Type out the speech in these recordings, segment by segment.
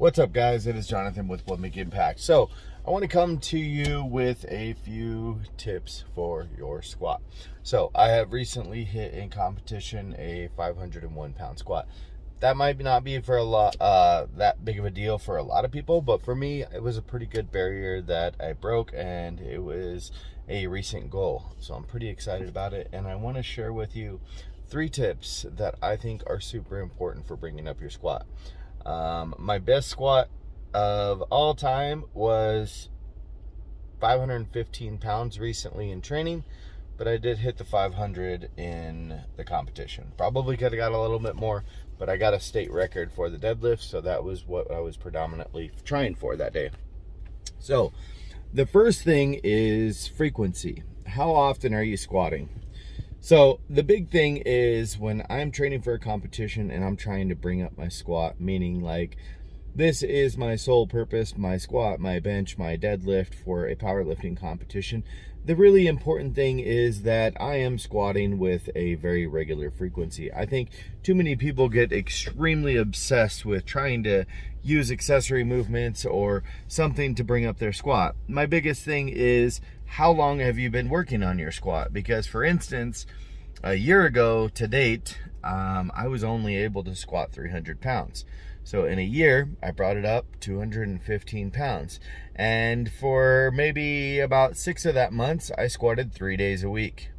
What's up, guys? It is Jonathan with What Make Impact. So I want to come to you with a few tips for your squat. So I have recently hit in competition a 501 pound squat. That might not be for a lot that big of a deal for a lot of people, but for me it was a pretty good barrier that I broke, and it was a recent goal. So I'm pretty excited about it, and I want to share with you 3 tips that I think are super important for bringing up your squat. My best squat of all time was 515 pounds recently in training, but I did hit the 500 in the competition. Probably could have got a little bit more, but I got a state record for the deadlift, so that was what I was predominantly trying for that day. So the first thing is frequency. How often are you squatting? So the big thing is when I'm training for a competition and I'm trying to bring up my squat, meaning like this is my sole purpose, my squat, my bench, my deadlift for a powerlifting competition. The really important thing is that I am squatting with a very regular frequency. I think too many people get extremely obsessed with trying to use accessory movements or something to bring up their squat. My biggest thing is, how long have you been working on your squat? Because for instance, a year ago to date, I was only able to squat 300 pounds. So in a year, I brought it up 215 pounds. And for maybe about 6 of that months, I squatted 3 days a week,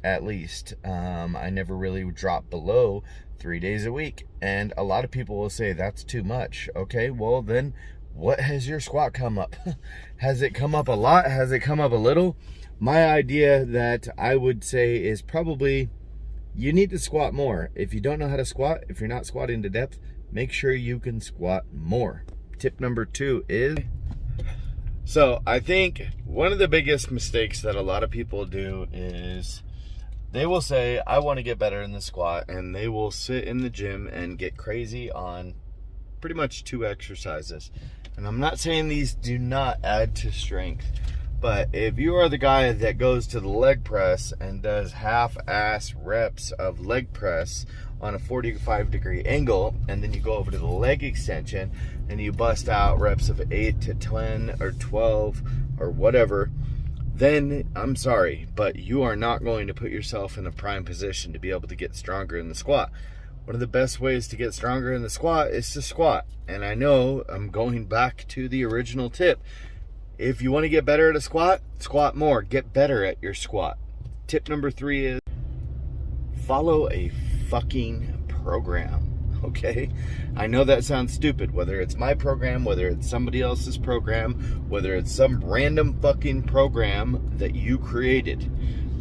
at least. I never really dropped below 3 days a week. And a lot of people will say that's too much. Okay, well then, what has your squat come up? Has it come up a lot? Has it come up a little? My idea that I would say is probably you need to squat more. If you don't know how to squat, if you're not squatting to depth, make sure you can squat more. Tip number 2 is, so I think one of the biggest mistakes that a lot of people do is they will say, I want to get better in the squat, and they will sit in the gym and get crazy on pretty much 2 exercises. And I'm not saying these do not add to strength, but if you are the guy that goes to the leg press and does half-ass reps of leg press on a 45-degree angle, and then you go over to the leg extension and you bust out reps of 8 to 10 or 12 or whatever, then I'm sorry, but you are not going to put yourself in a prime position to be able to get stronger in the squat. One of the best ways to get stronger in the squat is to squat. And I know I'm going back to the original tip. If you want to get better at a squat, squat more. Get better at your squat. Tip number 3 is follow a fucking program. Okay? I know that sounds stupid, whether it's my program, whether it's somebody else's program, whether it's some random fucking program that you created.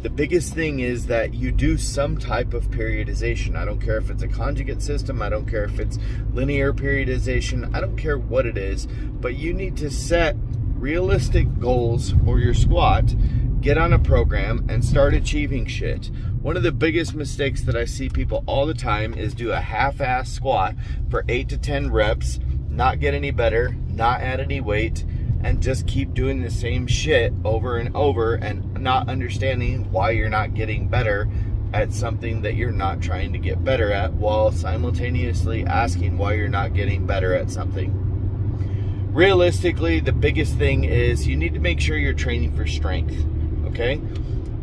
The biggest thing is that you do some type of periodization. I don't care if it's a conjugate system. I don't care if it's linear periodization. I don't care what it is, but you need to set realistic goals for your squat, get on a program, and start achieving shit. One of the biggest mistakes that I see people all the time is do a half-ass squat for 8 to 10 reps, not get any better, not add any weight, and just keep doing the same shit over and over and not understanding why you're not getting better at something that you're not trying to get better at, while simultaneously asking why you're not getting better at something. Realistically, the biggest thing is you need to make sure you're training for strength, okay?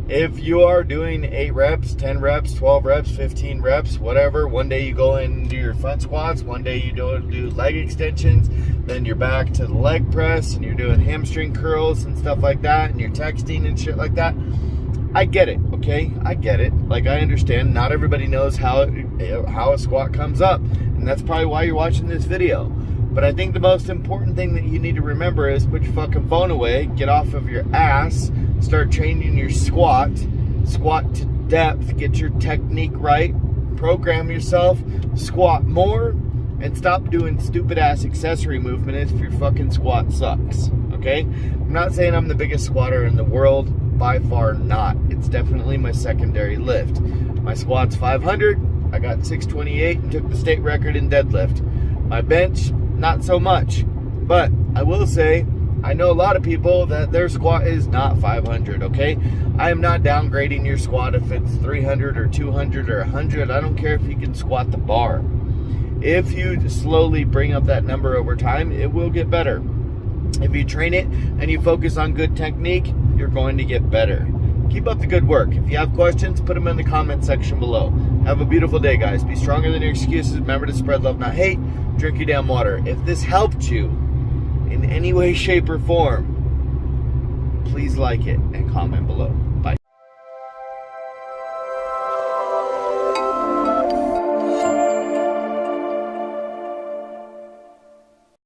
If you are doing 8 reps, 10 reps, 12 reps, 15 reps, whatever, one day you go and do your front squats, one day you do leg extensions, then you're back to the leg press and you're doing hamstring curls and stuff like that, and you're texting and shit like that. I get it, okay? I get it. Like, I understand not everybody knows how a squat comes up, and that's probably why you're watching this video. But I think the most important thing that you need to remember is put your fucking phone away, get off of your ass, start training your squat to depth, get your technique right, program yourself, squat more, and stop doing stupid ass accessory movements if your fucking squat sucks, okay? I'm not saying I'm the biggest squatter in the world, by far not. It's definitely my secondary lift. My squat's 500, I got 628 and took the state record in deadlift. My bench, not so much, but I will say I know a lot of people that their squat is not 500, okay? I am not downgrading your squat if it's 300 or 200 or 100. I don't care if you can squat the bar. If you slowly bring up that number over time, it will get better. If you train it and you focus on good technique, you're going to get better. Keep up the good work. If you have questions, put them in the comment section below. Have a beautiful day, guys. Be stronger than your excuses. Remember to spread love, not hate. Drink your damn water. If this helped you in any way, shape, or form, please like it and comment below.